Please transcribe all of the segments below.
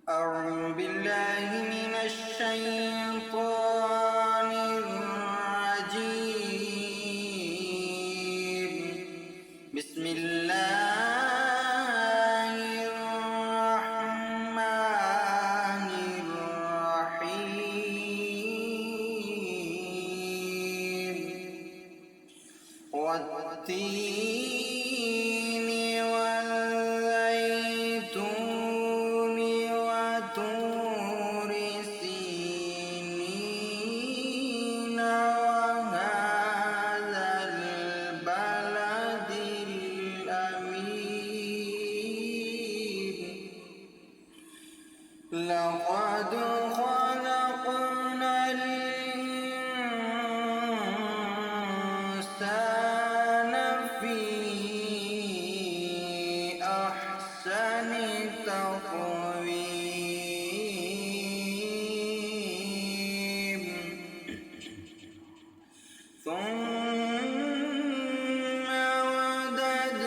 أعوذ بالله من الشيطان الرجيم. بسم الله الرحمن الرحيم. والتين والزيتون وطور سينين وهذا البلد الأمين. لقد خلقنا الإنسان في أحسن تقويم ثم رددناه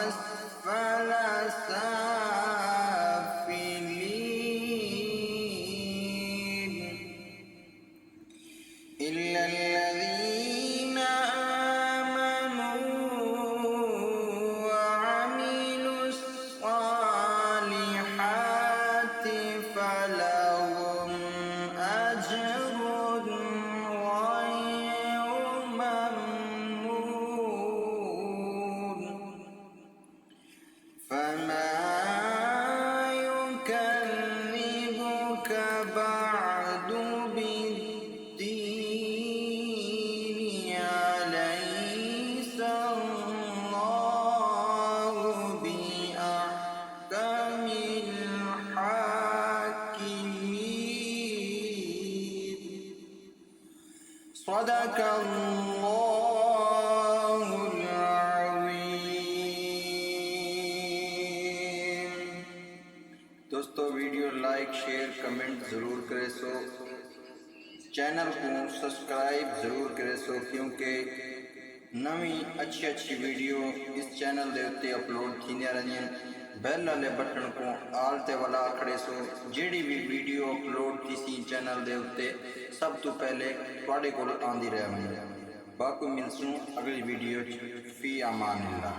أسفل سافلين إلا الذين آمنوا وعملوا الصالحات فلهم أجر غير ممنون. فما يكذبك بعد بالدين؟ أليس الله بأحكم الحاكمين. صدق الله العظيم. दोस्तों video like share comment ज़रूर करें सो, चैनल को सब्सक्राइब ज़रूर करें सो, क्योंकि नवी अच्छी वीडियो इस चैनल के उत्ते अपलोड थींदियां रहंदियां। बैल वाले बटन को आल ते वाला आखड़े सो, जिहड़ी भी वीडियो अपलोड थी चैनल के उत्ते सब तो पहले तुहाडे कोल आंदी रहेगी। बाकी मिलसूं अगली वीडियो। फी अमानिल्लाह।